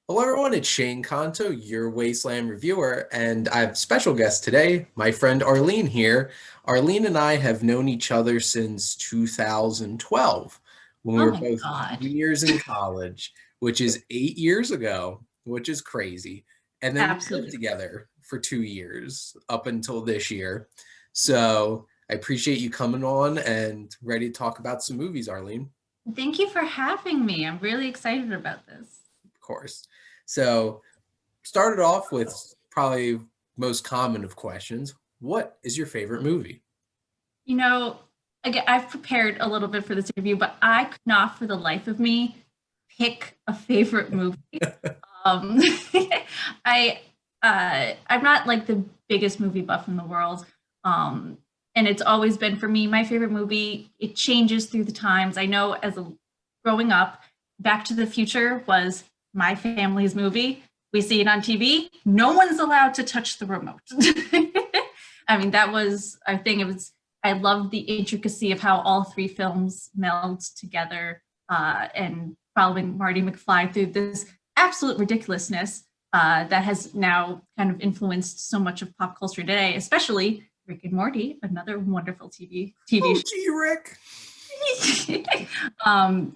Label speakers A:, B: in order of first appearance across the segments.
A: Hello, everyone. It's Shane Kanto, your Wasteland Reviewer, and I have a special guest today, my friend Arleen here. Arleen and I have known each other since 2012, when we
B: Oh
A: were
B: my
A: both
B: God.
A: juniors in college, which is 8 years ago, which is crazy. And then we lived
B: Absolutely.
A: together for 2 years up until this year. So I appreciate you coming on and ready to talk about some movies, Arleen.
B: Thank you for having me. I'm really excited about this.
A: Of course. So started off with probably most common of questions. What is your favorite movie?
B: You know, again, I've prepared a little bit for this interview, but I could not for the life of me pick a favorite movie. Um, I I'm not like the biggest movie buff in the world. Um, and it's always been for me my favorite movie. It changes through the times. I know growing up, Back to the Future was my family's movie. We see it on TV. No one's allowed to touch the remote. I mean, that was our thing. I loved the intricacy of how all three films meld together and following Marty McFly through this absolute ridiculousness that has now kind of influenced so much of pop culture today, especially Rick and Morty, another wonderful TV
A: Oh,
B: show.
A: gee, Rick.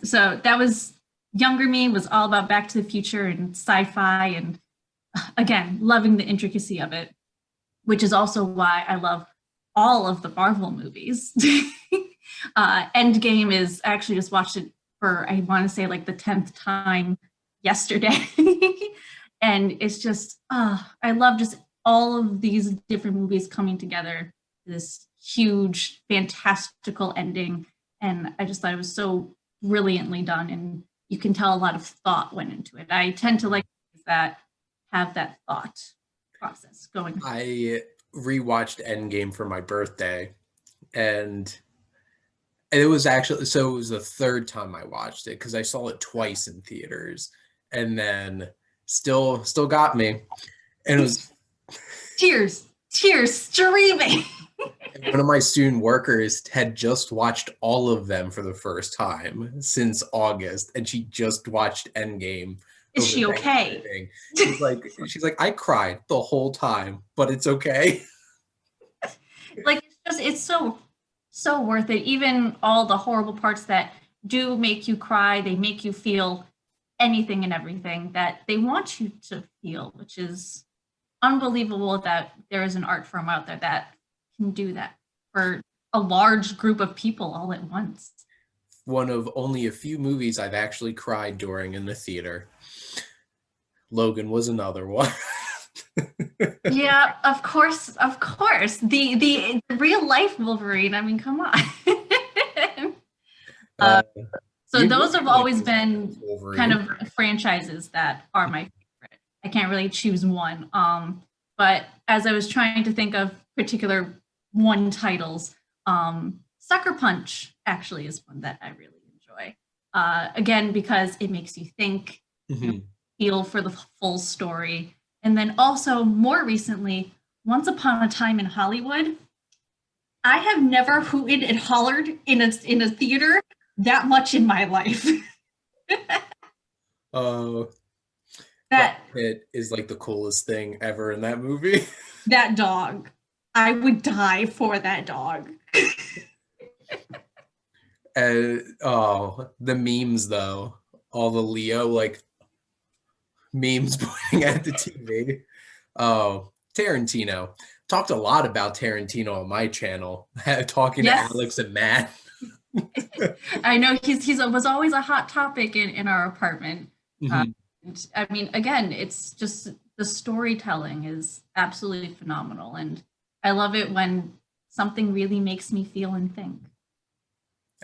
B: So that was younger me was all about Back to the Future and sci-fi, and again, loving the intricacy of it, which is also why I love all of the Marvel movies. Endgame is I actually just watched it for I want to say like the 10th time yesterday. And it's just I love just all of these different movies coming together, this huge fantastical ending, and I just thought it was so brilliantly done, and you can tell a lot of thought went into it. I tend to like movies that have that thought process going.
A: I rewatched Endgame for my birthday, and it was actually so it was the third time I watched it because I saw it twice in theaters, and then still got me. And it was
B: Tears streaming.
A: one of my student workers had just watched all of them for the first time since August, and she just watched Endgame
B: Is
A: over
B: she okay?
A: Thanksgiving. She's like, I cried the whole time, but it's okay.
B: Like it's so worth it. Even all the horrible parts that do make you cry, they make you feel anything and everything that they want you to feel, which is unbelievable that there is an art form out there that can do that for a large group of people all at once.
A: One of only a few movies I've actually cried during in the theater. Logan was another one.
B: Yeah, of course, of course. The real life Wolverine. I mean, come on.
A: Uh,
B: So
A: you
B: those have
A: like
B: always been kind
A: Wolverine.
B: of franchises that are my favorite. I can't really choose one. But as I was trying to think of particular one titles, Sucker Punch actually is one that I really enjoy. Again, because it makes you think, you
A: Mhm.
B: feel for the full story. And then also more recently, Once Upon a Time in Hollywood. I have never hooted and hollered in a theater that much in my life.
A: Uh, Brad
B: that
A: Pitt is like the coolest thing ever in that movie.
B: that dog. I would die for that dog.
A: And oh, the memes though, all the Leo like memes pointing at the TV. Oh, Tarantino. Talked a lot about Tarantino on my channel, talking to Alex
B: Yes,
A: and Matt.
B: I know he's was always a hot topic in our apartment. Uh,
A: Mhm.
B: and, I mean, again, it's just the storytelling is absolutely phenomenal, and I love it when something really makes me feel and think.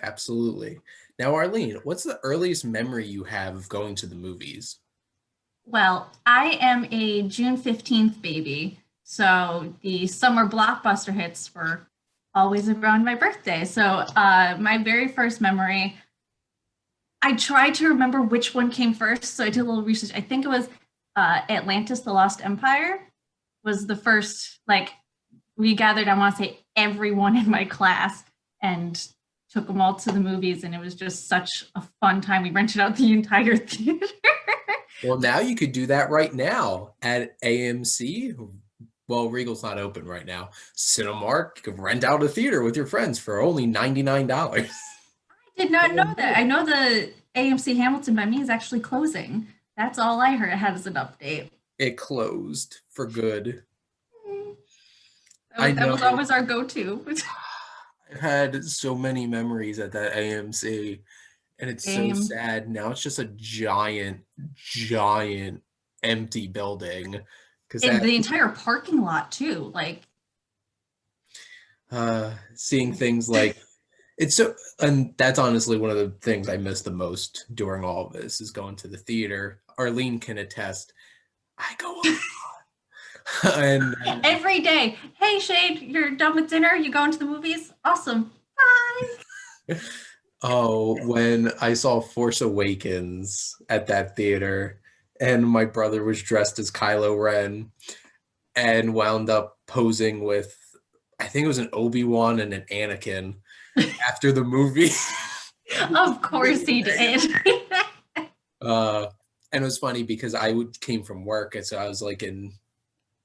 A: Absolutely. Now, Arlene, what's the earliest memory you have of going to the movies?
B: Well, I am a June 15th baby, so the summer blockbuster hits were always around my birthday. So my very first memory, I tried to remember which one came first, so I did a little research. I think it was Atlantis: The Lost Empire was the first. Like we gathered, I want to say everyone in my class and took them all to the movies, and it was just such a fun time. We rented out the entire theater.
A: Well, now you could do that right now at AMC. Well, Regal's not open right now. Cinemark, you could rent out a theater with your friends for only $99.
B: Did not know that. I know the AMC Hamilton by me is actually closing. That's all I heard had as an update.
A: It closed for good.
B: That was always our go-to.
A: I've had so many memories at that AMC, and it's so sad. Now it's just a giant, giant empty building.
B: And the entire parking lot too. Like
A: seeing things like it's so, and that's honestly one of the things I miss the most during all of this is going to the theater. Arleen can attest. I go a lot. And
B: every day. Hey Shade, you're done with dinner? You going to the movies? Awesome. Bye.
A: Oh, when I saw Force Awakens at that theater, and my brother was dressed as Kylo Ren and wound up posing with, I think it was an Obi-Wan and an Anakin after the movie.
B: Of course he did.
A: And it was funny because came from work, and so I was like in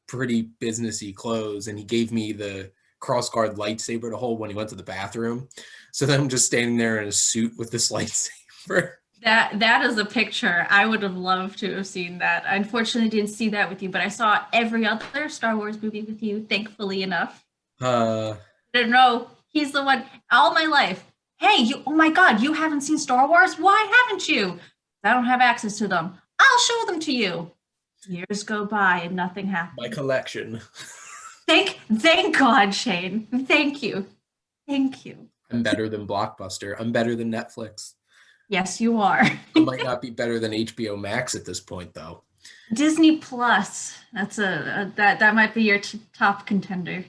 A: pretty businessy clothes, and he gave me the crossguard lightsaber to hold when he went to the bathroom. So then I'm just standing there in a suit with this lightsaber.
B: That is a picture. I would have loved to have seen that. I unfortunately didn't see that with you, but I saw every other Star Wars movie with you, thankfully enough. I don't know. He's the one all my life. Hey, oh my God, you haven't seen Star Wars? Why haven't you? I don't have access to them. I'll show them to you. Years go by and nothing happens.
A: My collection.
B: Thank God, Shane. Thank you. Thank you.
A: I'm better than Blockbuster. I'm better than Netflix.
B: Yes, you are.
A: I might not be better than HBO Max at this point, though.
B: Disney Plus. That's that might be your top contender.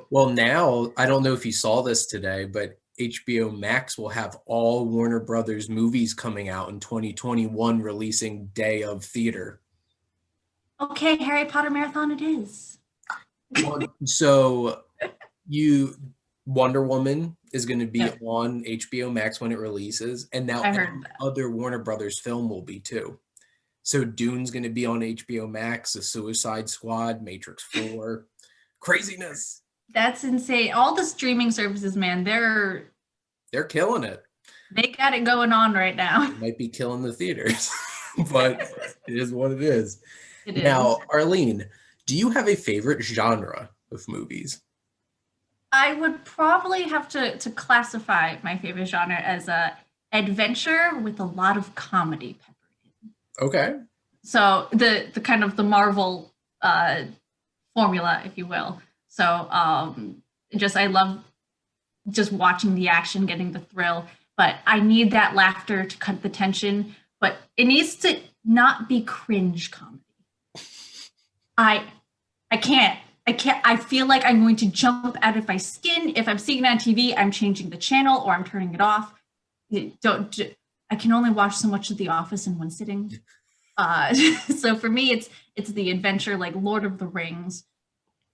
A: Well, now I don't know if you saw this today, but HBO Max will have all Warner Brothers movies coming out in 2021, releasing day of theater.
B: Okay, Harry Potter marathon it is.
A: So Wonder Woman is going to be on HBO Max when it releases, and now other Warner Brothers film will be too. So Dune's going to be on HBO Max, The Suicide Squad, Matrix 4. Craziness.
B: That's insane. All the streaming services, man, they're
A: killing it.
B: They got it going on right now.
A: It might be killing the theaters, but it is what it is. Now, Arleen, do you have a favorite genre of movies?
B: I would probably have to classify my favorite genre as a adventure with a lot of comedy peppered in.
A: Okay.
B: So the kind of the Marvel formula, if you will. So I love just watching the action, getting the thrill, but I need that laughter to cut the tension, but it needs to not be cringe comedy. I can't. I feel like I'm going to jump out of my skin. If I'm seeing it on TV, I'm changing the channel or I'm turning it off. I can only watch so much of The Office in one sitting. So for me, it's the adventure, like Lord of the Rings.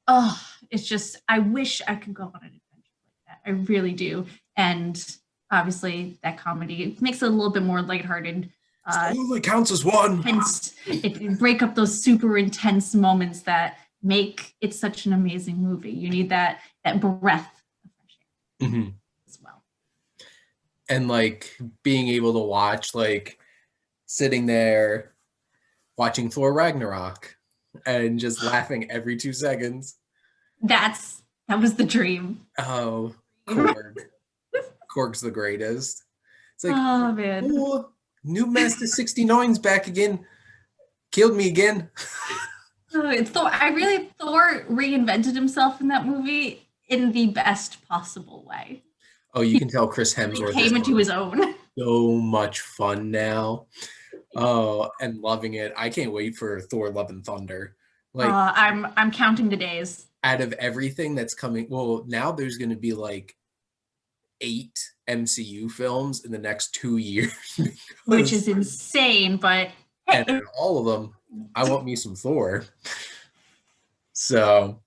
B: Oh, it's just, I wish I could go on an adventure like that. I really do. And obviously that comedy makes it a little bit more lighthearted.
A: It only counts as one.
B: It break up those super intense moments that make it such an amazing movie. You need that breath of fresh air as well.
A: And like being able to watch, like sitting there watching Thor Ragnarok and just laughing every 2 seconds. That
B: was the dream.
A: Oh, Korg. Korg's the greatest. It's like,
B: oh man.
A: Oh, new Master 69's back again. Killed me again.
B: Thor reinvented himself in that movie in the best possible way.
A: Oh, you can tell Chris Hemsworth
B: came into his own.
A: So much fun now. Oh, and loving it. I can't wait for Thor: Love and Thunder. Like
B: I'm counting the days.
A: Out of everything that's coming, well, now there's going to be like 8 MCU films in the next 2 years,
B: which is insane. But
A: hey. And all of them, I want me some Thor. So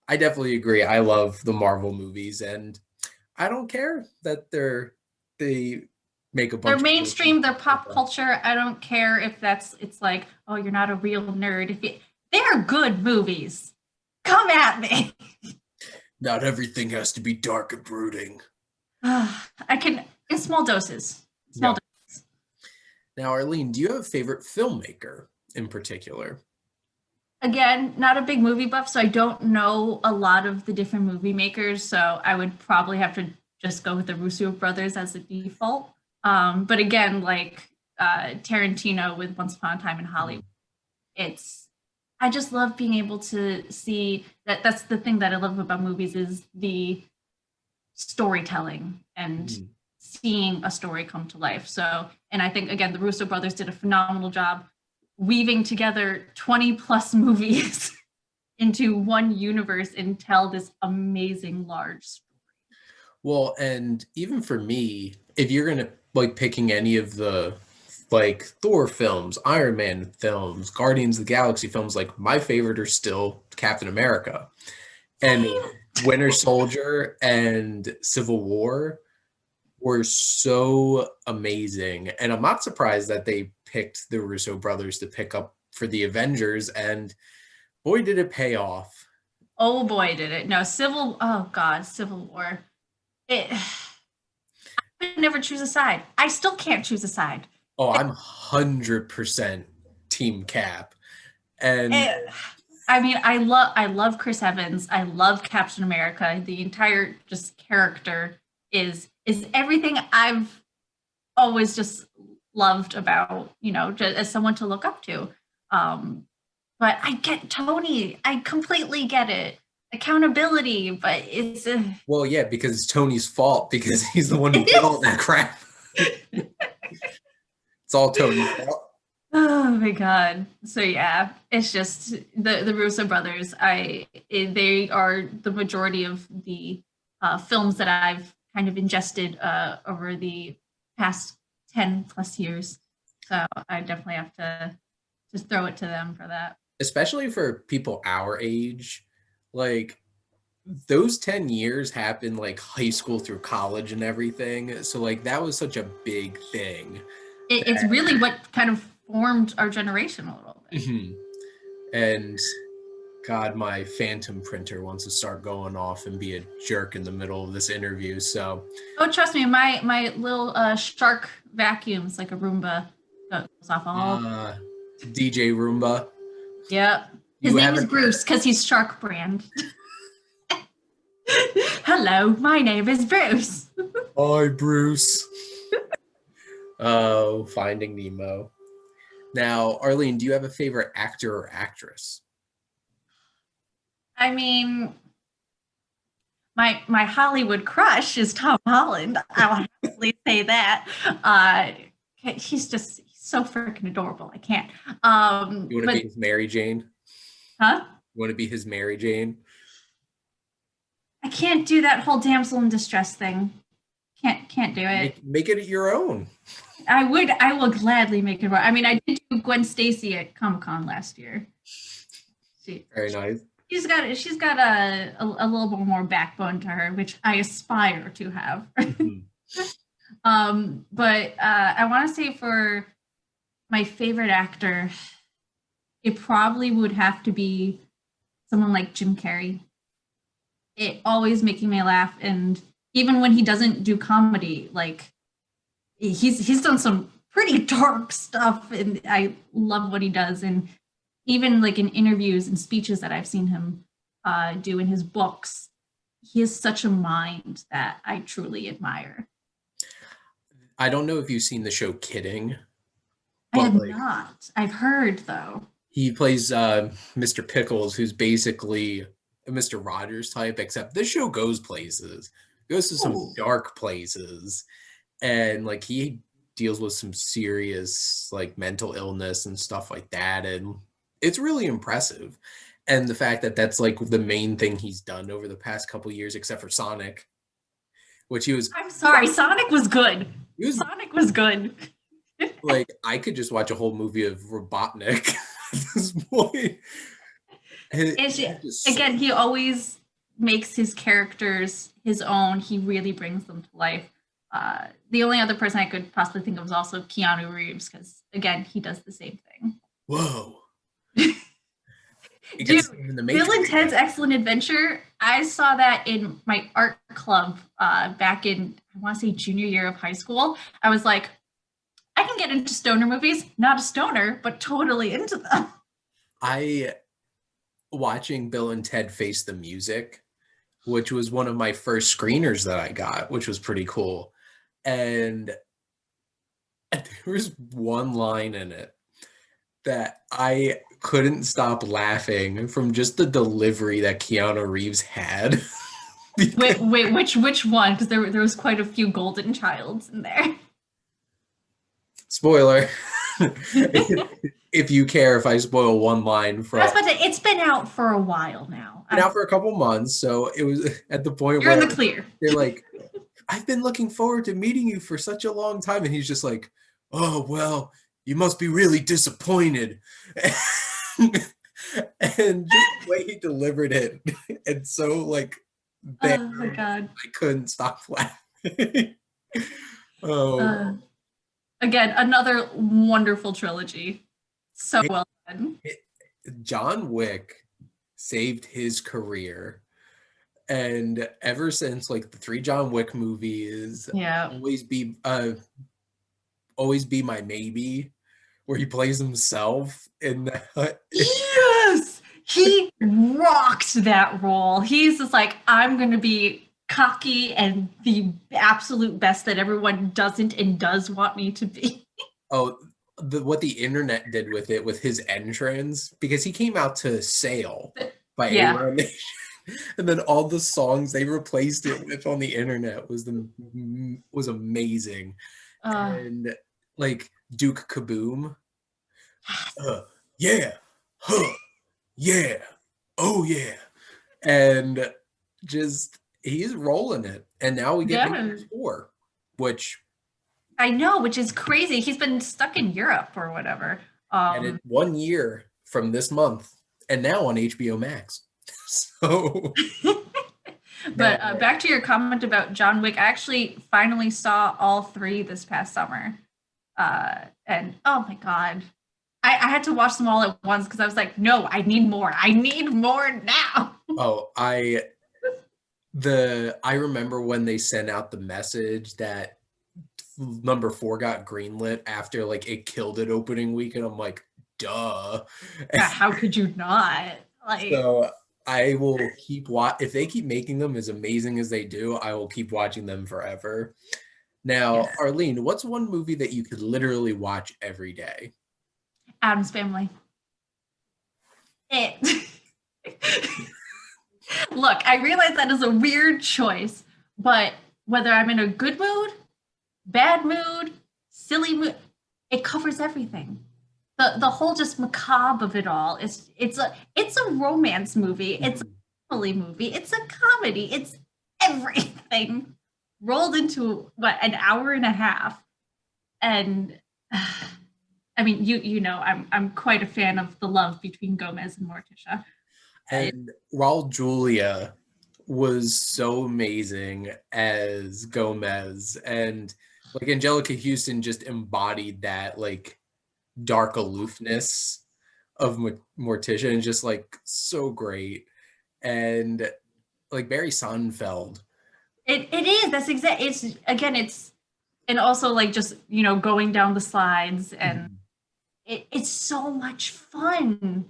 A: I definitely agree. I love the Marvel movies, and I don't care that they make a
B: They're
A: bunch of
B: mainstream, they're pop
A: Okay.
B: culture. I don't care if it's like, oh, you're not a real nerd. They're good movies. Come at me.
A: Not everything has to be dark and brooding.
B: I can in small doses. Small
A: Yeah.
B: doses.
A: Now, Arlene, do you have a favorite filmmaker in particular?
B: Again, not a big movie buff, so I don't know a lot of the different movie makers. So I would probably have to just go with the Russo brothers as a default. But again, like Tarantino with Once Upon a Time in Hollywood, it's I just love being able to see that. That's the thing that I love about movies is the storytelling and
A: Mhm.
B: seeing a story come to life. So, and I think again, the Russo brothers did a phenomenal job weaving together 20 plus movies into one universe and tell this amazing large story.
A: Well, and even for me, if you're gonna like picking any of the like Thor films, Iron Man films, Guardians of the Galaxy films, like my favorite are still Captain America and
B: Same.
A: Winter Soldier and Civil War were so amazing. And I'm not surprised that they picked the Russo brothers to pick up for the Avengers, and boy, did it pay off.
B: Oh boy, did it. No, oh God, Civil War. It, I could never choose a side. I still can't choose a side.
A: Oh, I'm 100% Team Cap. And
B: It, I love Chris Evans. I love Captain America. The entire just character is everything I've always just loved about, just as someone to look up to. But I get Tony. I completely get it. Accountability, but it's
A: well, yeah, because it's Tony's fault because he's the one who
B: it
A: did all
B: is.
A: that crap. It's all Tony's fault.
B: Oh my god. So yeah, it's just the Russo brothers. They are the majority of the films that I've kind of ingested over the past 10 plus years. So I definitely have to just throw it to them for that.
A: Especially for people our age, like those 10 years happened like high school through college and everything. So like that was such a big thing.
B: It's really what kind of formed our generation a little bit.
A: Mhm. And God, my phantom printer wants to start going off and be a jerk in the middle of this interview. So
B: Oh, trust me, my little shark vacuums like a Roomba goes off all.
A: DJ Roomba,
B: Yep. His
A: you
B: name is
A: haven't.
B: Bruce because he's Shark Brand. Hello, my name is Bruce.
A: Hi, Bruce. Oh, Finding Nemo. Now, Arlene, do you have a favorite actor or actress?
B: I mean, my Hollywood crush is Tom Holland. I'll happily say that. He's so freaking adorable. I can't.
A: You want to
B: But
A: be his Mary Jane?
B: huh?
A: You want to be his Mary Jane?
B: I can't do that whole damsel in distress thing. Can't do it.
A: Make it your own.
B: I will gladly make it work. I mean, I did do Gwen Stacy at Comic-Con last year.
A: Very nice.
B: She's got a little bit more backbone to her, which I aspire to have.
A: Mhm.
B: But I want to say for my favorite actor, it probably would have to be someone like Jim Carrey. It always making me laugh, and even when he doesn't do comedy, like he's done some pretty dark stuff, and I love what he does. And even like in interviews and speeches that I've seen him do in his books, he has such a mind that I truly admire.
A: I don't know if you've seen the show Kidding,
B: I
A: but
B: have
A: like
B: not. I've heard though.
A: he plays Mr. Pickles, who's basically a Mr. Rogers type, except this show goes places, goes to some
B: Ooh.
A: dark places, and like he deals with some serious like mental illness and stuff like that, and it's really impressive. And the fact that that's like the main thing he's done over the past couple years, except for Sonic, which
B: I'm sorry, Sonic was good.
A: he was
B: Sonic was good.
A: like I could just watch a whole movie of Robotnik at this point.
B: Again, he always makes his characters his own. He really brings them to life. The only other person I could possibly think of is also Keanu Reeves, because again, he does the same thing.
A: Whoa.
B: Dude, Bill and Ted's Excellent Adventure, I saw that in my art club back in, I want to say, junior year of high school. I was like, I can get into stoner movies, not a stoner, but totally into them.
A: Watching Bill and Ted Face the Music, which was one of my first screeners that I got, which was pretty cool. And there was one line in it that I couldn't stop laughing from just the delivery that Keanu Reeves had.
B: Wait, which one? Because there was quite a few Golden Childs in there.
A: Spoiler. If you care if I spoil one line from...
B: It's been out for a while now.
A: Been out for a couple months, so it was at the point
B: You're
A: where...
B: in the clear.
A: They're like, I've been looking forward to meeting you for such a long time. And he's just like, oh, well, you must be really disappointed. And just the way he delivered it, and so like,
B: oh my God,
A: I couldn't stop laughing.
B: Again, another wonderful trilogy. So well done.
A: John Wick saved his career. And ever since like the 3 John Wick movies, always be my maybe, where he plays himself in that.
B: Yes, he rocked that role. He's just like, I'm going to be cocky and the absolute best that everyone doesn't and does want me to be.
A: Oh, what the internet did with it, with his entrance, because he came out to Sail by A-Rod Nation. And then all the songs they replaced it with on the internet was amazing. And like Duke Kaboom, yeah, yeah, oh yeah, and just he's rolling it. And now we get Matrix 4, which
B: I know, which is crazy. He's been stuck in Europe or whatever.
A: And in 1 year from this month, and now on HBO Max. So,
B: but back to your comment about John Wick, I actually finally saw all 3 this past summer, and oh my God, I had to watch them all at once because I was like, no, I need more now.
A: Oh, I remember when they sent out the message that number 4 got greenlit after like it killed it opening week, and I'm like, duh.
B: How could you not? Like,
A: so I will keep if they keep making them as amazing as they do, I will keep watching them forever. Now, Arleen, what's one movie that you could literally watch every day?
B: Addams Family. Look, I realize that is a weird choice, but whether I'm in a good mood, bad mood, silly mood, it covers everything. The whole just macabre of it all. It's a romance movie. It's a family movie. It's a comedy. It's everything rolled into an hour and a half. And I mean, you know, I'm quite a fan of the love between Gomez and Morticia.
A: And Raul Julia was so amazing as Gomez, and like Angelica Houston just embodied that like dark aloofness of Morticia, and just like so great. And like Barry Sonnenfeld,
B: it is, that's exact, it's and also like just, you know, going down the slides, and it's so much fun.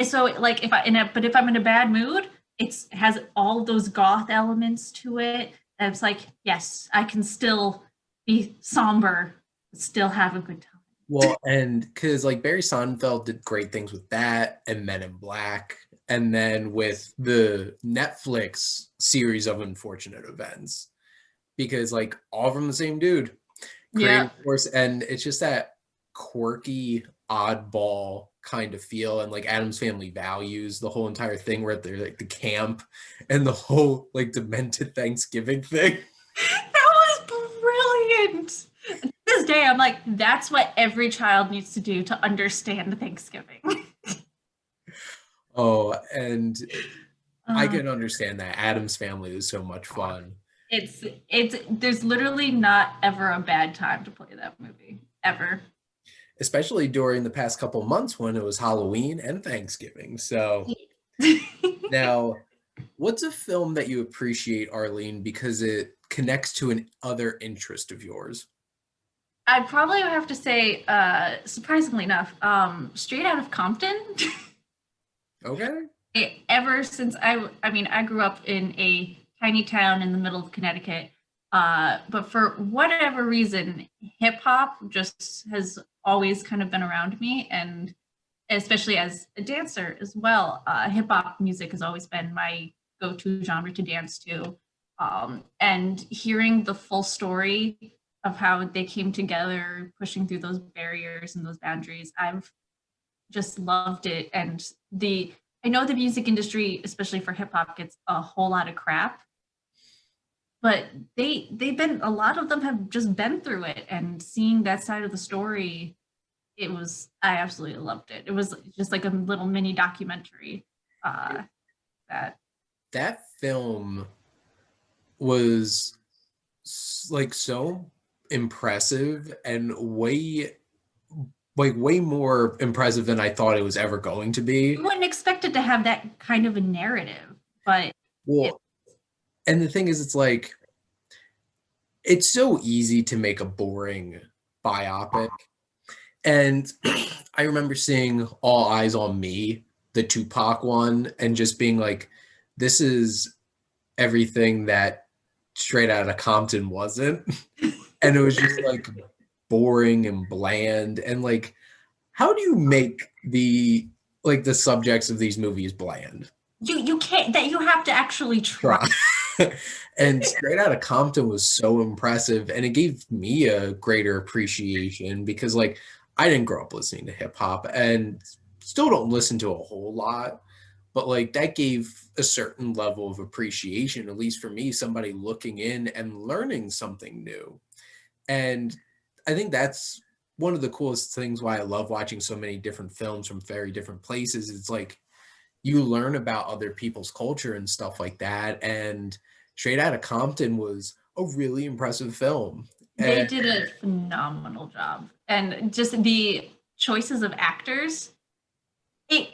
B: So like if I'm in a bad mood, it has all those goth elements to it, and it's like, yes, I can still be somber, still have a good time.
A: well, and because like Barry Sonnenfeld did great things with that and Men in Black, and then with the Netflix series of Unfortunate Events, because like all from the same dude, of course. And it's just that quirky oddball kind of feel. And like Addams Family Values, the whole entire thing where they're like the camp and the whole like demented Thanksgiving thing.
B: That was brilliant. To this day, I'm like, that's what every child needs to do to understand Thanksgiving.
A: Oh, and I can understand that. Addams Family is so much fun.
B: It's there's literally not ever a bad time to play that movie ever.
A: Especially during the past couple months when it was Halloween and Thanksgiving. So now, what's a film that you appreciate, Arlene, because it connects to an other interest of yours?
B: I'd probably have to say, surprisingly enough, Straight Out of Compton.
A: Okay.
B: Ever since I mean, I grew up in a tiny town in the middle of Connecticut, but for whatever reason, hip hop just has always kind of been around me, and especially as a dancer as well, hip hop music has always been my go-to genre to dance to. And hearing the full story of how they came together, pushing through those barriers and those boundaries, I've just loved it. And the I know the music industry, especially for hip hop, gets a whole lot of crap, but they've been a lot of them have just been through it, and seeing that side of the story, I absolutely loved it. It was just like a little mini documentary. That
A: That film was like so impressive and way more impressive than I thought it was ever going to
B: you
A: be.
B: wouldn't expect it to have that kind of a narrative, but it
A: Well, and the thing is, it's like it's so easy to make a boring biopic. And I remember seeing All Eyes on Me, the Tupac one, and just being like, this is everything that Straight Outta Compton wasn't. And it was just like boring and bland. And like, how do you make the subjects of these movies bland?
B: you can't that you have to actually try.
A: Try. And Straight Outta Compton was so impressive, and it gave me a greater appreciation because like I didn't grow up listening to hip hop and still don't listen to a whole lot, but like that gave a certain level of appreciation, at least for me, somebody looking in and learning something new. And I think that's one of the coolest things why I love watching so many different films from very different places. It's like you learn about other people's culture and stuff like that. And Straight Outta Compton was a really impressive film.
B: They
A: And
B: did a phenomenal job, and just the choices of actors. It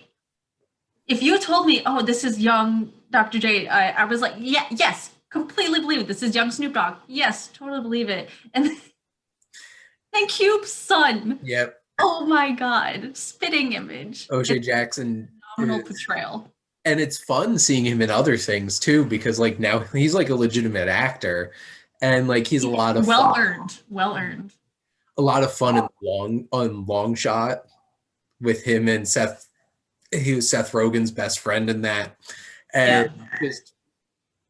B: If you told me, oh, this is young Dr. J, I was like, yeah, yes, completely believe it. This is young Snoop Dogg. Yes, totally believe it. And then Cube's son.
A: yep,
B: Oh my God, spitting image.
A: O'Shea
B: It's
A: Jackson
B: a phenomenal
A: is,
B: portrayal.
A: and it's fun seeing him in other things too, because like now he's like a legitimate actor and like he's
B: Well earned, well earned.
A: a lot of fun in long shot with him and Seth. He was Seth Rogen's best friend in that.
B: Yeah.
A: And just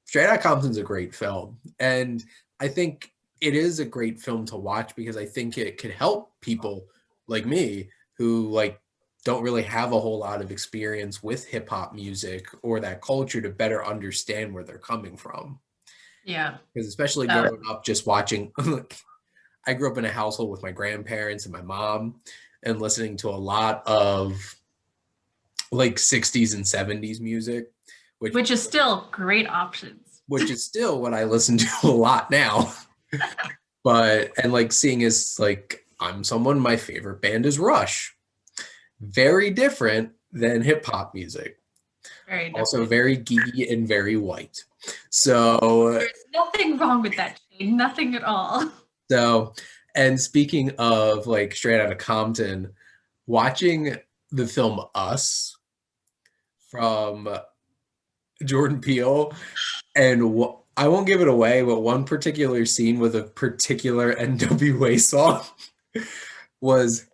A: Straight Outta Compton's a great film. And I think it is a great film to watch because I think it could help people like me who like don't really have a whole lot of experience with hip hop music or that culture to better understand where they're coming from.
B: Yeah.
A: Because especially growing up just watching I grew up in a household with my grandparents and my mom and listening to a lot of like 60s and 70s music,
B: Which is still great options.
A: which is still what I listen to a lot now. But and like seeing is like I'm someone my favorite band is Rush. Very different than hip hop music.
B: Very different.
A: Also very geeky and very white. So
B: There's nothing wrong with that, Shane. Nothing at all.
A: so and speaking of like Straight Outta Compton, watching the film Us from Jordan Peele, and I won't give it away, but one particular scene with a particular NWA song was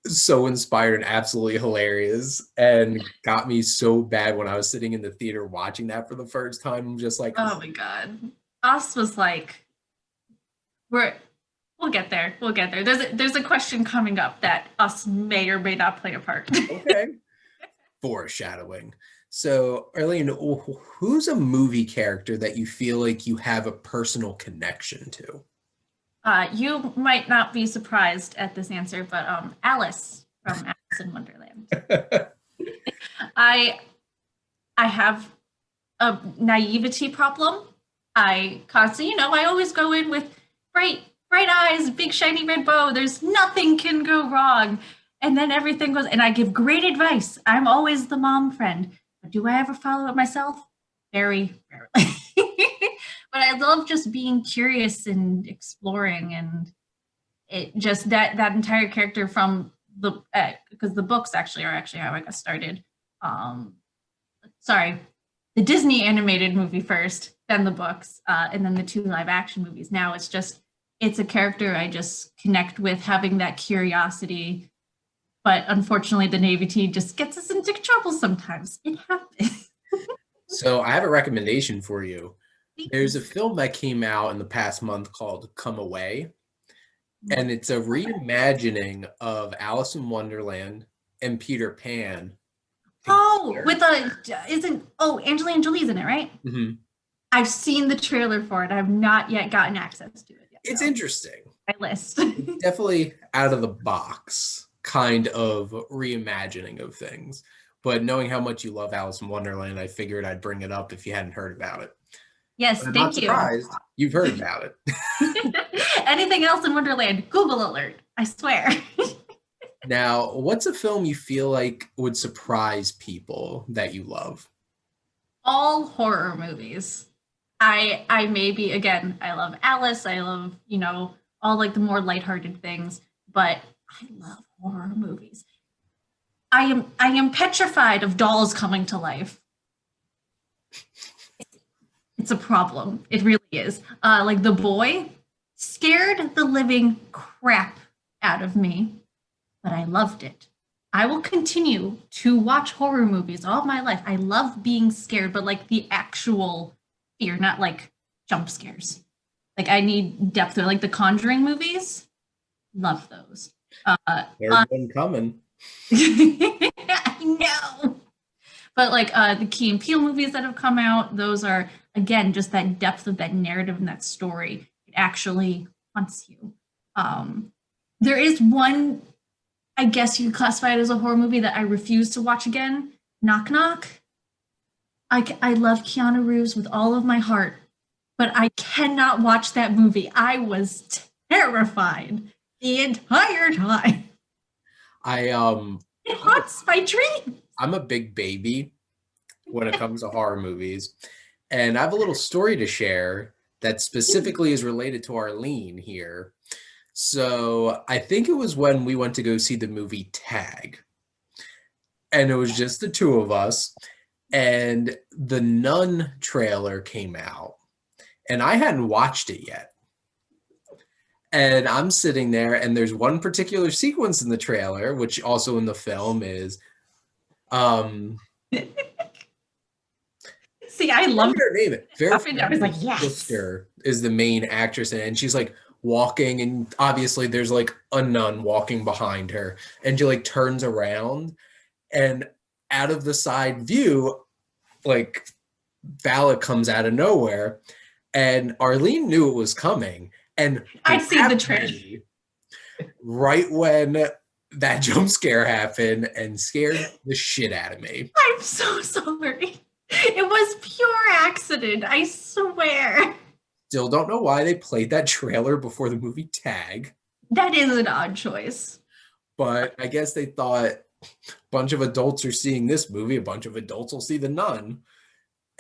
A: so inspired and absolutely hilarious and got me so bad when I was sitting in the theater watching that for the first time. I'm just like,
B: Oh my God. Us was like, we're we'll get there. We'll get there. There's a question coming up that us may or may not play a part.
A: okay, foreshadowing. So, Arlene, who's a movie character that you feel like you have a personal connection to?
B: You might not be surprised at this answer, but Alice from Alice in Wonderland. I I have a naivety problem, I constantly, I always go in with bright eyes, big shiny red bow. There's nothing can go wrong. And then everything goes, and I give great advice. I'm always the mom friend. But do I ever follow it myself? Very rarely. But I love just being curious and exploring, and it just that entire character from the because the books actually are actually how I got started. Um, sorry, the Disney animated movie first, then the books, and then the two live action movies. Now it's a character I just connect with, having that curiosity. But unfortunately, the naivety just gets us into trouble sometimes. It happens.
A: So I have a recommendation for you. There's a film that came out in the past month called Come Away, and it's a reimagining of Alice in Wonderland and Peter Pan.
B: Oh, with Angelina Jolie's in it, right?
A: Mhm.
B: I've seen the trailer for it. I've not yet gotten access to it yet.
A: It's interesting.
B: My list.
A: Definitely out of the box kind of reimagining of things. But knowing how much you love Alice in Wonderland, I figured I'd bring it up if you hadn't heard about it.
B: Yes,
A: But I'm
B: thank
A: not surprised you've heard about it.
B: Anything else in Wonderland? Google alert. I swear.
A: Now, what's a film you feel like would surprise people that you love?
B: All horror movies. I maybe again, I love Alice. I love, all like the more lighthearted things, but I love horror movies. I am petrified of dolls coming to life. It's a problem. It really is. Like The Boy scared the living crap out of me, but I loved it. I will continue to watch horror movies all my life. I love being scared, but like the actual fear, not like jump scares. Like I need depth. Like the Conjuring movies, love those.
A: Third one coming.
B: I know. But like the Key and Peele movies that have come out, those are again just that depth of that narrative and that story. It actually haunts you. There is one, I guess you could classify it as a horror movie that I refuse to watch again. Knock Knock. I love Keanu Reeves with all of my heart, but I cannot watch that movie. I was terrified the entire time. It haunts my dreams.
A: I'm a big baby when it comes to horror movies, and I have a little story to share that specifically is related to Arleen here. So I think it was when we went to go see the movie Tag, and it was just the two of us, and the Nun trailer came out, and I hadn't watched it yet. And I'm sitting there, and there's one particular sequence in the trailer, which also in the film is,
B: see, I love
A: her name. Vera
B: I was like, yes.
A: Sister is the main actress, and she's like walking, and obviously there's like a nun walking behind her, and she like turns around, and out of the side view, like Valak comes out of nowhere, and Arleen knew it was coming. And
B: I'd seen the trailer
A: right when that jump scare happened and scared the shit out of me.
B: I'm so sorry. It was pure accident, I swear.
A: Still don't know why they played that trailer before the movie Tag.
B: That is an odd choice.
A: But I guess they thought a bunch of adults are seeing this movie, a bunch of adults will see The Nun.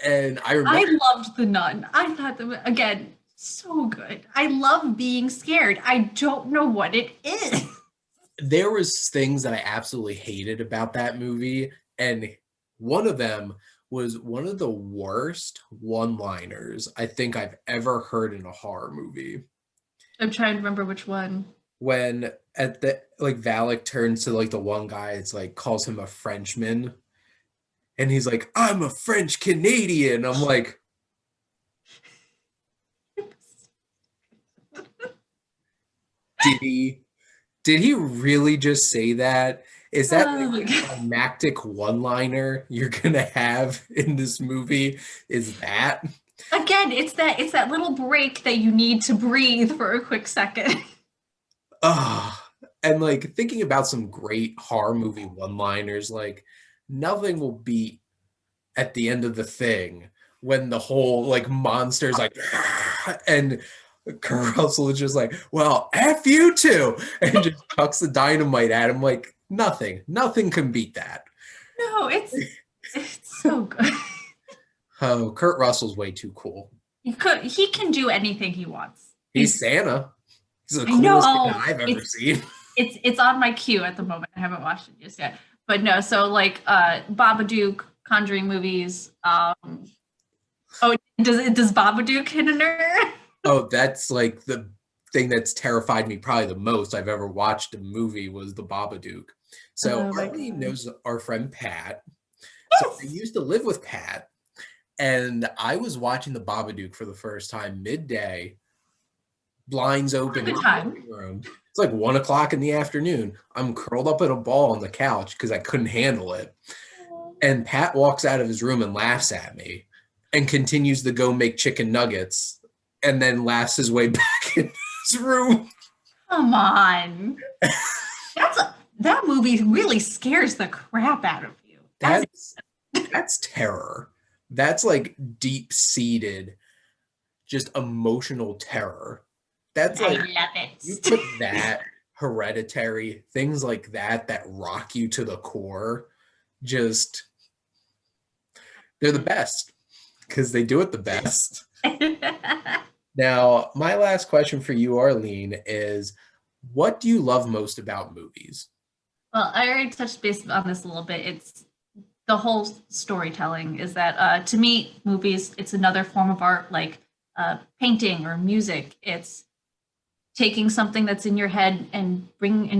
A: And I
B: loved The Nun. I thought that, again, so good. I love being scared. I don't know what it is.
A: There was things that I absolutely hated about that movie, and one of them was one of the worst one-liners I think I've ever heard in a horror movie.
B: I'm trying to remember which one.
A: When at the like Valak turns to like the one guy, it's like calls him a Frenchman, and he's like, "I'm a French Canadian." I'm like, did he really just say that? Is that like a climactic one-liner you're gonna have in this movie? Is that?
B: Again, it's that little break that you need to breathe for a quick second.
A: And like thinking about some great horror movie one-liners, like nothing will beat at the end of the thing when the whole like monster's like, and Kurt Russell is just like, well, F you too, and just chucks the dynamite at him. Like, nothing can beat that.
B: No, it's so good.
A: Oh, Kurt Russell's way too cool.
B: He can do anything he wants.
A: He's Santa. He's the
B: I
A: coolest thing
B: know.
A: I've ever seen.
B: It's on my queue at the moment. I haven't watched it just yet. But no, so like Babadook, Conjuring movies. Oh, does Babadook hit a nerve?
A: Oh, that's like the thing that's terrified me probably the most I've ever watched a movie was the Babadook. So Arleen knows our friend Pat. So I used to live with Pat, and I was watching the Babadook for the first time midday, blinds open in the living room. It's like 1:00 in the afternoon. I'm curled up in a ball on the couch because I couldn't handle it. And Pat walks out of his room and laughs at me and continues to go make chicken nuggets and then laughs his way back in his room.
B: Come on. That movie really scares the crap out of you.
A: That's terror. That's like deep-seated, just emotional terror. That's like,
B: I love it.
A: You put that, Hereditary, things like that rock you to the core, just, they're the best because they do it the best. Now, my last question for you, Arleen, is what do you love most about movies?
B: Well, I already touched base on this a little bit. It's the whole storytelling is that to me, movies, it's another form of art like painting or music. It's taking something that's in your head and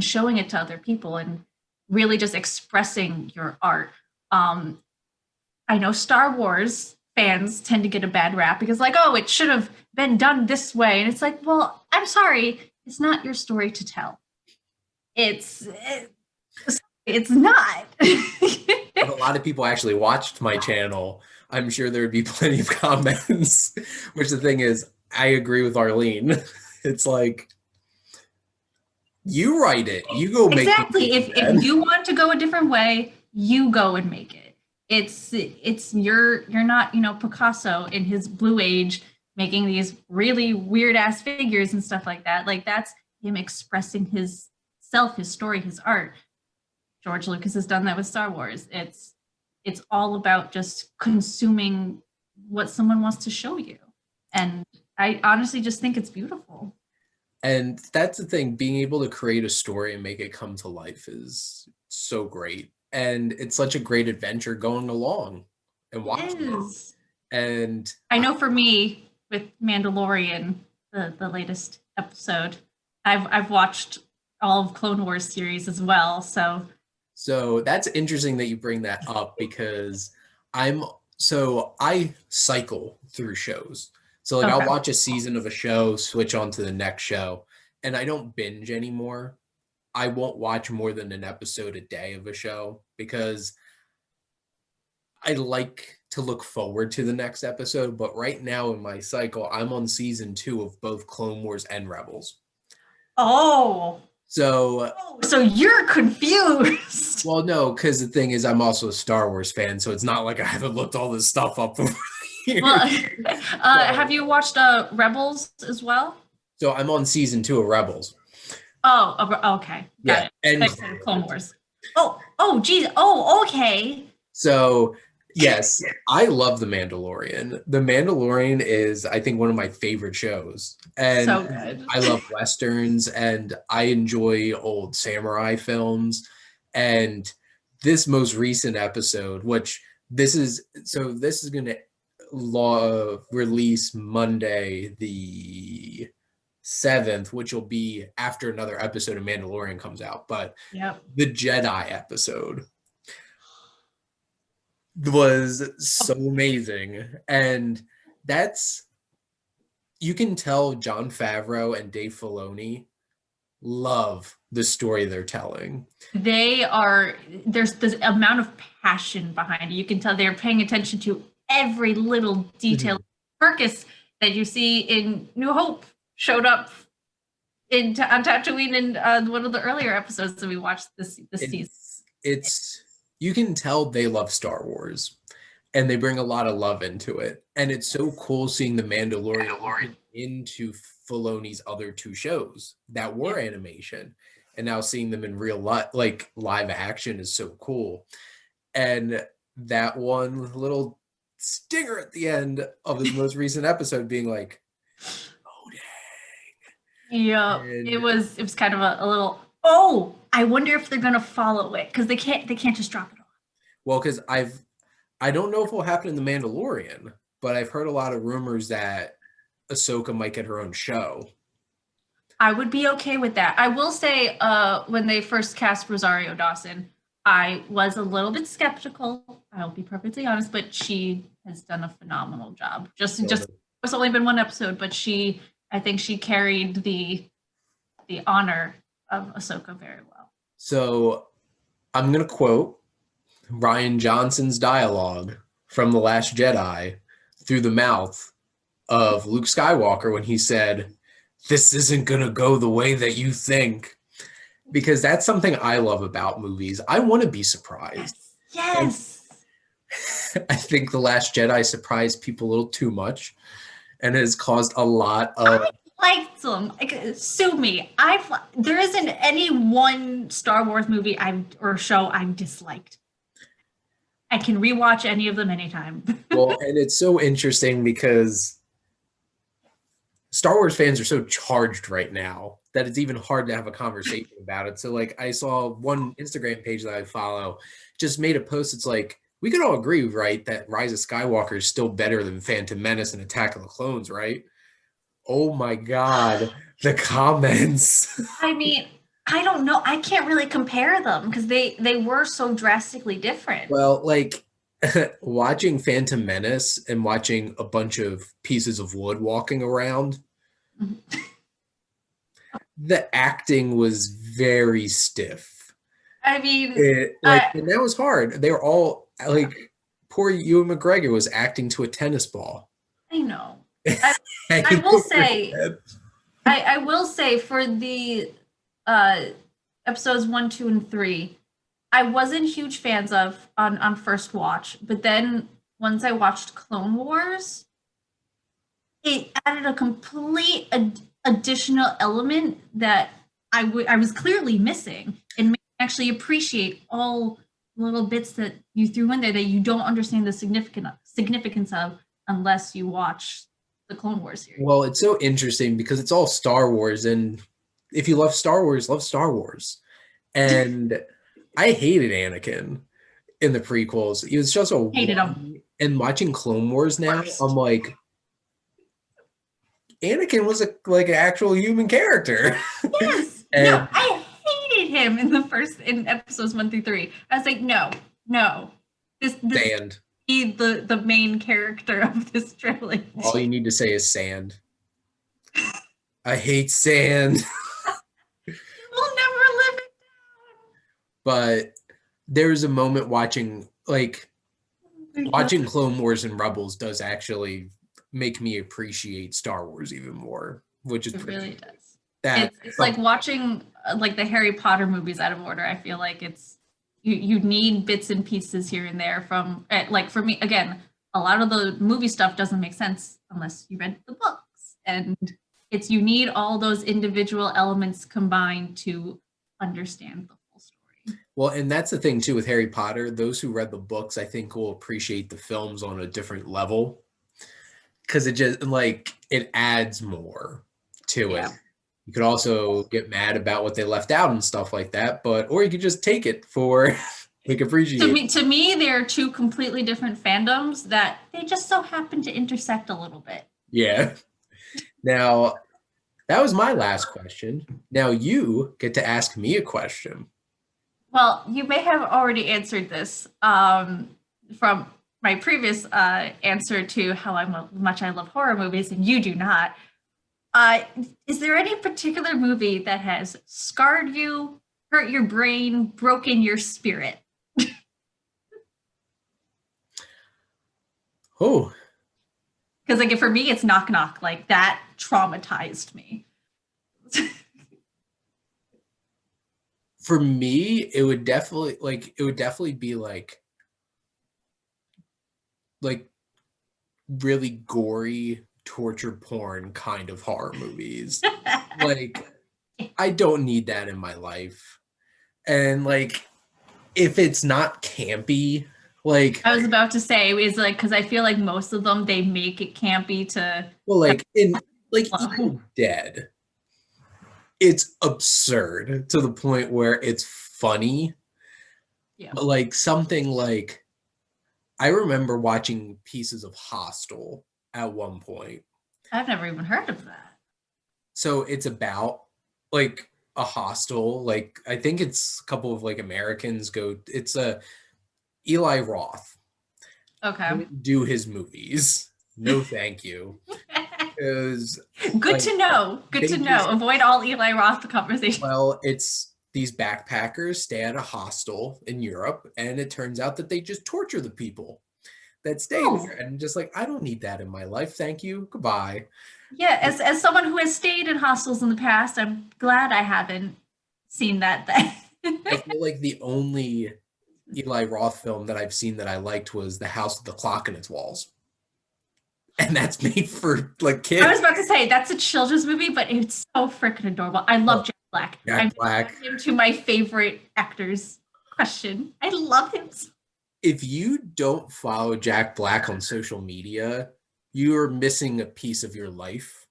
B: showing it to other people and really just expressing your art. I know Star Wars fans tend to get a bad rap because like, oh, it should have been done this way. And it's like, well, I'm sorry. It's not your story to tell. It's not.
A: If a lot of people actually watched my channel, I'm sure there would be plenty of comments, which the thing is, I agree with Arleen. It's like, you write it. You go make it.
B: Exactly. If you want to go a different way, you go and make it. You're not, Picasso in his Blue Age making these really weird ass figures and stuff like that. Like that's him expressing his self, his story, his art. George Lucas has done that with Star Wars. It's all about just consuming what someone wants to show you. And I honestly just think it's beautiful.
A: And that's the thing, being able to create a story and make it come to life is so great. And it's such a great adventure going along and watching it. And
B: I know for me with Mandalorian, the latest episode, I've watched all of Clone Wars series as well. So
A: that's interesting that you bring that up because I cycle through shows. So like I'll watch a season of a show, switch on to the next show, and I don't binge anymore. I won't watch more than an episode a day of a show because I like to look forward to the next episode. But right now in my cycle, I'm on season 2 of both Clone Wars and Rebels.
B: Oh.
A: So
B: you're confused.
A: Well, no, because the thing is, I'm also a Star Wars fan, so it's not like I haven't looked all this stuff up over the years.
B: Well, have you watched Rebels as well?
A: So I'm on season 2 of Rebels.
B: Oh, okay. Got it. And Clone Wars. Oh, geez. Oh, okay.
A: So yes, I love The Mandalorian. The Mandalorian is, I think, one of my favorite shows. And
B: so good.
A: I love Westerns and I enjoy old samurai films. And this most recent episode, which this is going to release Monday, the 7th, which will be after another episode of Mandalorian comes out. But the Jedi episode was so amazing. And you can tell Jon Favreau and Dave Filoni love the story they're telling. There's this amount of passion behind it. You can tell they're paying attention to every little detail. Marcus that you see in New Hope showed up on Tatooine in one of the earlier episodes that we watched this season. You can tell they love Star Wars. and they bring a lot of love into it. And it's so cool seeing the Mandalorian into Filoni's other two shows that were animation, and now seeing them in real life, like live action, is so cool. And that one little stinger at the end of his most recent episode being like, oh dang.
B: Yeah,
A: And
B: it was kind of a little, oh, I wonder if they're gonna follow it, because they can't just drop it off.
A: well, because I don't know if it will happen in The Mandalorian, but I've heard a lot of rumors that Ahsoka might get her own show.
B: I would be okay with that. I will say, when they first cast Rosario Dawson, I was a little bit skeptical. I'll be perfectly honest, but she has done a phenomenal job. Just it's only been one episode, but I think she carried the honor of Ahsoka very well.
A: So I'm gonna quote Rian Johnson's dialogue from The Last Jedi through the mouth of Luke Skywalker when he said, "This isn't gonna go the way that you think." Because that's something I love about movies. I want to be surprised.
B: Yes.
A: I think The Last Jedi surprised people a little too much and has caused a lot of...
B: I liked them. Like, sue me. There isn't any one Star Wars movie or show I've disliked. I can rewatch any of them anytime.
A: Well, and it's so interesting because Star Wars fans are so charged right now that it's even hard to have a conversation about it. So like I saw one Instagram page that I follow just made a post. It's like, we could all agree, right, that Rise of Skywalker is still better than Phantom Menace and Attack of the Clones, right? Oh my God, the comments.
B: I mean, I don't know. I can't really compare them because they were so drastically different.
A: Well, like watching Phantom Menace and watching a bunch of pieces of wood walking around, the acting was very stiff.
B: I mean,
A: and that was hard. They were all like, poor Ewan McGregor was acting to a tennis ball.
B: I know. I will say, I will say for the episodes 1, 2, and 3, I wasn't huge fans of on first watch, but then once I watched Clone Wars, it added a complete additional element that I was clearly missing, and made me actually appreciate all little bits that you threw in there that you don't understand the significance of unless you watch the Clone Wars series.
A: Well, it's so interesting because it's all Star Wars, and if you love Star Wars, love Star Wars. And I hated Anakin in the prequels. He was just a
B: hated him.
A: And watching Clone Wars now, I'm like, Anakin was like an actual human character.
B: Yes. No, I hated him in episodes 1 through 3. I was like, no. This
A: Sand.
B: Be the main character of this trilogy.
A: All you need to say is sand. I hate sand.
B: We'll never live it down.
A: But there was a moment watching Clone Wars and Rebels does actually make me appreciate Star Wars even more, which is
B: really does. It's like watching like the Harry Potter movies out of order. I feel like it's you need bits and pieces here and there from, like, for me, again, a lot of the movie stuff doesn't make sense unless you read the books, and you need all those individual elements combined to understand the whole story.
A: Well, and that's the thing too with Harry Potter. Those who read the books, I think, will appreciate the films on a different level, because it just it adds more to it. You could also get mad about what they left out and stuff like that, or you could just take it for appreciate.
B: To me, they're two completely different fandoms that they just so happen to intersect a little bit.
A: Yeah. Now, that was my last question. Now you get to ask me a question.
B: Well, you may have already answered this from my previous answer to how much I love horror movies, and you do not. Is there any particular movie that has scarred you, hurt your brain, broken your spirit?
A: Oh.
B: Because like for me, it's Knock Knock. Like that traumatized me.
A: For me, it would definitely be like like really gory torture porn kind of horror movies. Like, I don't need that in my life. And like, if it's not campy, like,
B: I was about to say is like because I feel like most of them they make it campy to
A: well, like in like
B: well,
A: Evil Dead, it's absurd to the point where it's funny.
B: yeah.
A: But like something like I remember watching pieces of Hostel at one point.
B: I've never even heard of that.
A: So it's about like a hostel. Like I think it's a couple of like Americans go. It's a Eli Roth
B: Okay.
A: do his movies. No, thank you. Because
B: Good
A: like
B: to know. Good
A: they
B: to
A: just
B: know. Avoid all Eli Roth conversation.
A: well, it's these backpackers stay at a hostel in Europe, and it turns out that they just torture the people that stay
B: Oh,
A: there. And just like I don't need that in my life. Thank you. Goodbye.
B: yeah. As someone who has stayed in hostels in the past, I'm glad I haven't seen that.
A: I feel like the only Eli Roth film that I've seen that I liked was The House with the Clock in Its Walls. And that's made for like
B: I was
A: kids.
B: about to say that's a children's movie, but it's so freaking adorable. I
A: Oh,
B: love Jack Black. I'm
A: Jack Black.
B: him to my favorite actors. Question. I love him.
A: If you don't follow Jack Black on social media, you are missing a piece of your life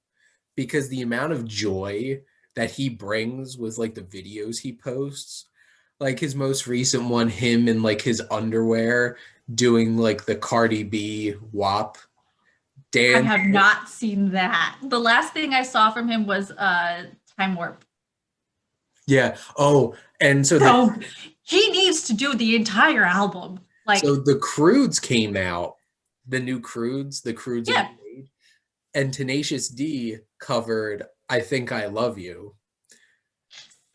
A: because the amount of joy that he brings with like the videos he posts, like his most recent one, him in like his underwear doing like the Cardi B WAP
B: I
A: dance.
B: have not seen that. The last thing I saw from him was Time Warp.
A: Yeah. Oh, and so
B: So he needs to do the entire album. Like,
A: the Croods came out, the new Croods, the Croods of
B: yeah.
A: the Age, and Tenacious D covered I Think I Love You.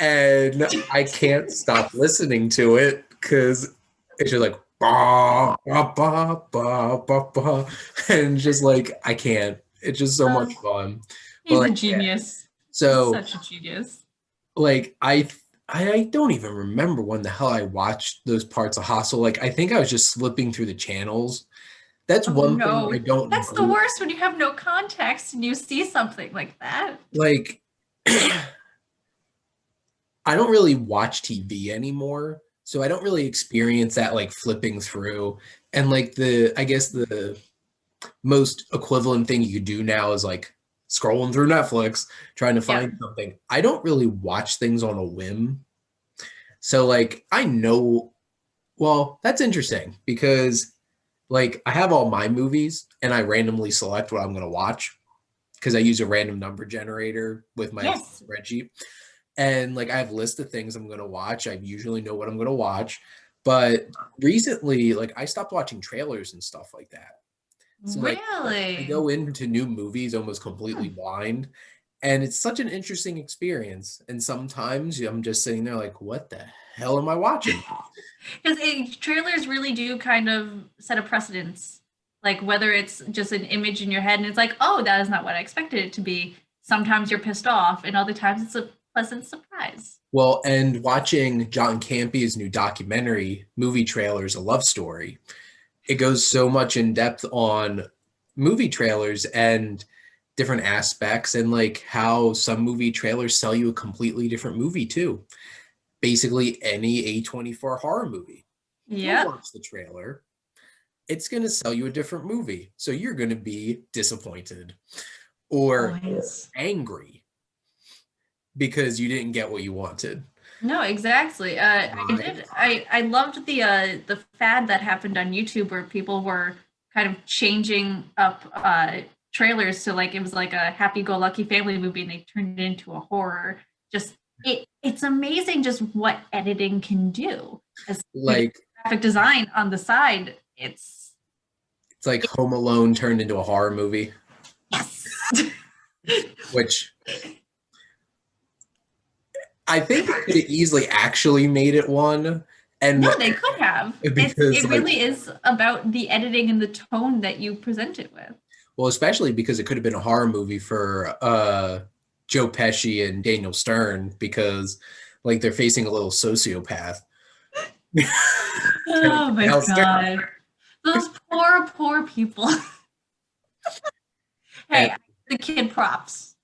A: And I can't stop listening to it because it's just like ba, ba, ba, ba, ba, ba. And just like I can't. It's just so much fun. But
B: He's a
A: like,
B: genius. He's
A: so
B: such a genius.
A: like I don't even remember when the hell I watched those parts of Hustle. Like I think I was just slipping through the channels. That's
B: Oh
A: one thing that
B: no.
A: I don't
B: That's the
A: do.
B: worst when you have no context and you see something like that.
A: Like I don't really watch TV anymore, so I don't really experience that like flipping through. And like I guess the most equivalent thing you could do now is like scrolling through Netflix trying to
B: Yeah.
A: find something. I don't really watch things on a whim. So like I know, well, that's interesting because like I have all my movies and I randomly select what I'm going to watch because I use a random number generator with my Excel
B: Yes.
A: spreadsheet. And like I have a list of things I'm going to watch. I usually know what I'm going to watch. But recently, like I stopped watching trailers and stuff like that. So like I
B: Really?
A: go into new movies almost completely blind. And it's such an interesting experience. And sometimes I'm just sitting there like, what the hell am I watching?
B: Because trailers really do kind of set a precedence. Like whether it's just an image in your head and it's like, oh, that is not what I expected it to be. Sometimes you're pissed off, and other times it's a pleasant surprise.
A: Well, and watching John Campion's new documentary, Movie Trailers, A Love Story, it goes so much in depth on movie trailers and different aspects and like how some movie trailers sell you a completely different movie too. Basically any A24 horror movie. If you
B: Yep.
A: watch the trailer, it's going to sell you a different movie. So you're going to be disappointed or
B: Always.
A: angry because you didn't get what you wanted.
B: No, exactly. I did. I loved the fad that happened on YouTube where people were kind of changing up trailers to like it was like a happy-go-lucky family movie and they turned it into a horror. Just it's amazing just what editing can do. As
A: Like
B: graphic design on the side, it's
A: like Home Alone turned into a horror movie,
B: yes.
A: which I think they could have easily actually made it one. And
B: No, they could have.
A: because
B: It really is about the editing and the tone that you present it with.
A: well, especially because it could have been a horror movie for Joe Pesci and Daniel Stern because like they're facing a little sociopath.
B: Oh my
A: Daniel Stern.
B: god. Those poor people. Hey, the kid props.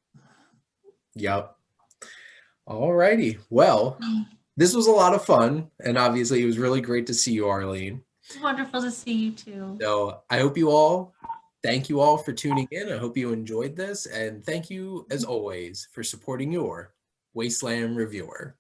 A: Yep. All righty. Well, this was a lot of fun, and obviously it was really great to see you, Arleen.
B: It's wonderful to see you too.
A: So thank you all for tuning in. I hope you enjoyed this, and thank you, as always, for supporting your Wasteland Reviewer.